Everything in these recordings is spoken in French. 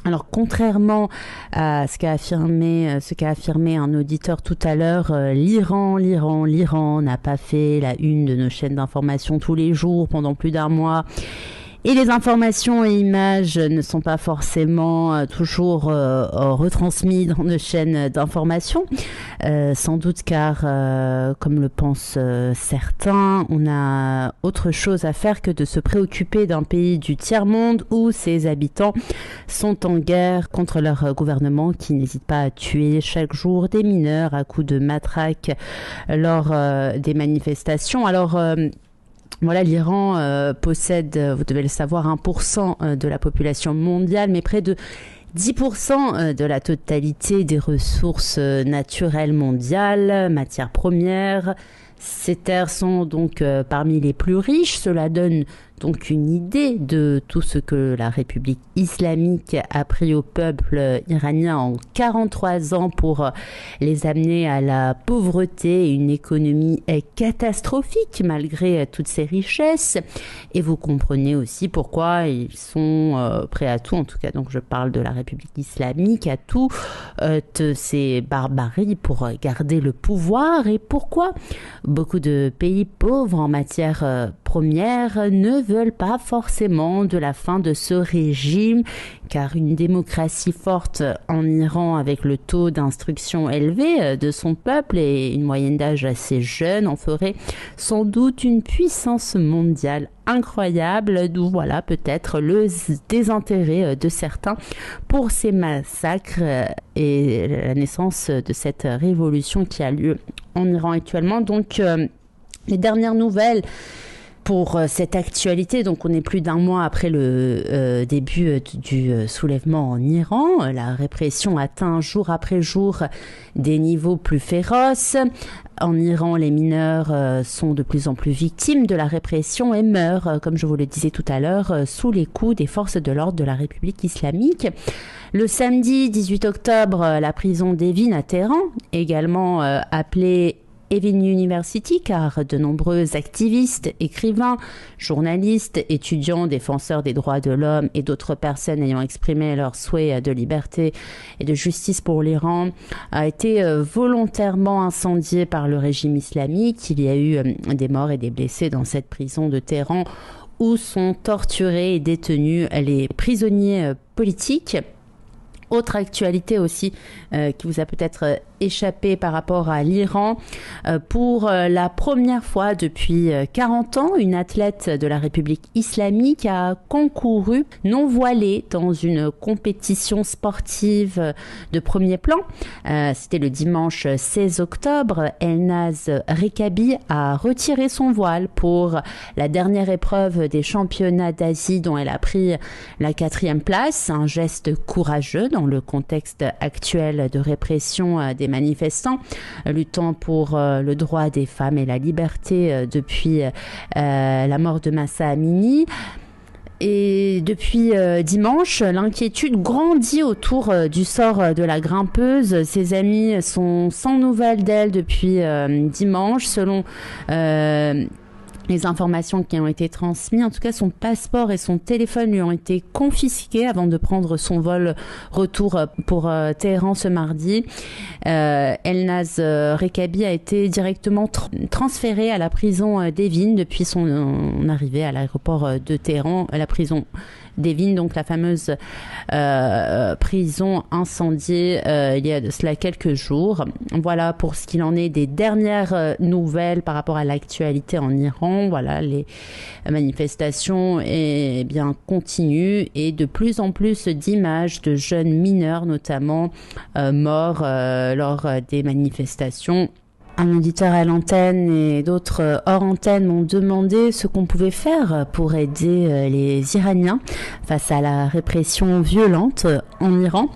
Alors, contrairement à ce qu'a affirmé un auditeur tout à l'heure, l'Iran n'a pas fait la une de nos chaînes d'information tous les jours pendant plus d'un mois. Et les informations et images ne sont pas forcément toujours retransmises dans nos chaînes d'information. Sans doute car, comme le pensent certains, on a autre chose à faire que de se préoccuper d'un pays du tiers-monde où ses habitants sont en guerre contre leur gouvernement qui n'hésite pas à tuer chaque jour des mineurs à coups de matraque lors des manifestations. Alors, voilà, l'Iran possède, vous devez le savoir, 1% de la population mondiale, mais près de 10% de la totalité des ressources naturelles mondiales, matières premières. Ces terres sont donc parmi les plus riches. Cela donne donc une idée de tout ce que la République islamique a pris au peuple iranien en 43 ans pour les amener à la pauvreté. Une économie catastrophique malgré toutes ces richesses. Et vous comprenez aussi pourquoi ils sont prêts à tout. En tout cas, donc je parle de la République islamique, à tout ces barbaries pour garder le pouvoir. Et pourquoi beaucoup de pays pauvres en matière première ne veulent pas forcément de la fin de ce régime, car une démocratie forte en Iran avec le taux d'instruction élevé de son peuple et une moyenne d'âge assez jeune en ferait sans doute une puissance mondiale incroyable, d'où voilà peut-être le désintérêt de certains pour ces massacres et la naissance de cette révolution qui a lieu en Iran actuellement. Donc les dernières nouvelles pour cette actualité, donc on est plus d'un mois après le début du soulèvement en Iran. La répression atteint jour après jour des niveaux plus féroces. En Iran, les mineurs sont de plus en plus victimes de la répression et meurent, comme je vous le disais tout à l'heure, sous les coups des forces de l'ordre de la République islamique. Le samedi 18 octobre, la prison d'Evin à Téhéran, également appelée Evin University, car de nombreux activistes, écrivains, journalistes, étudiants, défenseurs des droits de l'homme et d'autres personnes ayant exprimé leur souhait de liberté et de justice pour l'Iran a été volontairement incendié par le régime islamique. Il y a eu des morts et des blessés dans cette prison de Téhéran où sont torturés et détenus les prisonniers politiques. Autre actualité aussi qui vous a peut-être échappé par rapport à l'Iran. Pour la première fois depuis 40 ans, une athlète de la République islamique a concouru non voilée dans une compétition sportive de premier plan. C'était le dimanche 16 octobre. Elnaz Rekabi a retiré son voile pour la dernière épreuve des championnats d'Asie dont elle a pris la 4e place. Un geste courageux dans le contexte actuel de répression des manifestants luttant pour le droit des femmes et la liberté depuis la mort de Mahsa Amini. Et depuis dimanche, l'inquiétude grandit autour du sort de la grimpeuse. Ses amis sont sans nouvelles d'elle depuis dimanche, selon les informations qui ont été transmises. En tout cas, son passeport et son téléphone lui ont été confisqués avant de prendre son vol retour pour Téhéran ce mardi. Elnaz Rekabi a été directement transféré à la prison d'Evin depuis son arrivée à l'aéroport de Téhéran, à la prison d'Evin, donc la fameuse prison incendiée il y a de cela quelques jours. Voilà pour ce qu'il en est des dernières nouvelles par rapport à l'actualité en Iran. Voilà, les manifestations bien continuent et de plus en plus d'images de jeunes mineurs notamment morts lors des manifestations. Un auditeur à l'antenne et d'autres hors antenne m'ont demandé ce qu'on pouvait faire pour aider les Iraniens face à la répression violente en Iran.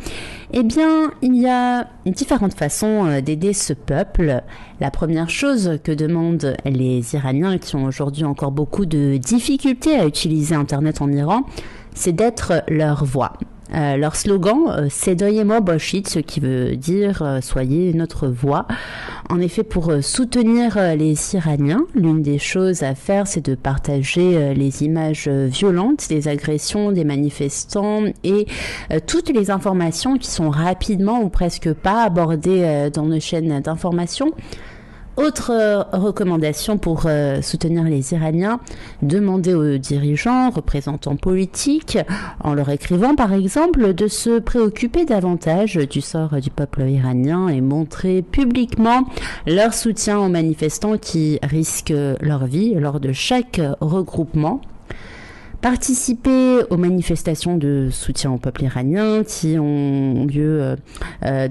Eh bien, il y a différentes façons d'aider ce peuple. La première chose que demandent les Iraniens, qui ont aujourd'hui encore beaucoup de difficultés à utiliser Internet en Iran, c'est d'être leur voix. Leur slogan, c'est Doyez-moi Boshit, ce qui veut dire soyez notre voix. En effet, pour soutenir les Iraniens, l'une des choses à faire, c'est de partager les images violentes des agressions des manifestants et toutes les informations qui sont rapidement ou presque pas abordées dans nos chaînes d'information. Autre recommandation pour soutenir les Iraniens, demander aux dirigeants, représentants politiques, en leur écrivant par exemple, de se préoccuper davantage du sort du peuple iranien et montrer publiquement leur soutien aux manifestants qui risquent leur vie lors de chaque regroupement. Participer aux manifestations de soutien au peuple iranien qui ont lieu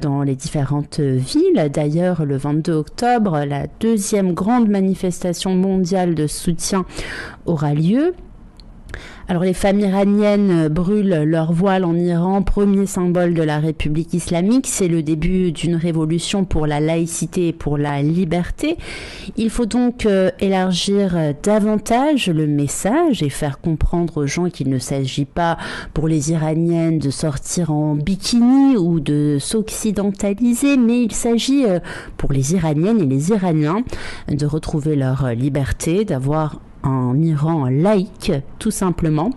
dans les différentes villes. D'ailleurs, le 22 octobre, la deuxième grande manifestation mondiale de soutien aura lieu. Alors les femmes iraniennes brûlent leur voile en Iran, premier symbole de la République islamique. C'est le début d'une révolution pour la laïcité et pour la liberté. Il faut donc élargir davantage le message et faire comprendre aux gens qu'il ne s'agit pas pour les Iraniennes de sortir en bikini ou de s'occidentaliser, mais il s'agit pour les Iraniennes et les Iraniens de retrouver leur liberté, d'avoir un Iran laïque, tout simplement.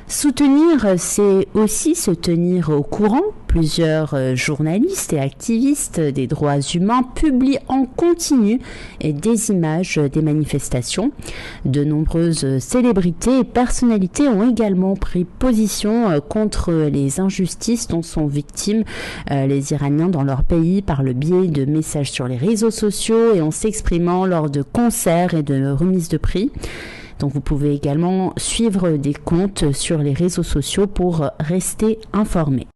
Soutenir, c'est aussi se tenir au courant. Plusieurs journalistes et activistes des droits humains publient en continu des images des manifestations. De nombreuses célébrités et personnalités ont également pris position contre les injustices dont sont victimes les Iraniens dans leur pays par le biais de messages sur les réseaux sociaux et en s'exprimant lors de concerts et de remises de prix. Donc vous pouvez également suivre des comptes sur les réseaux sociaux pour rester informé.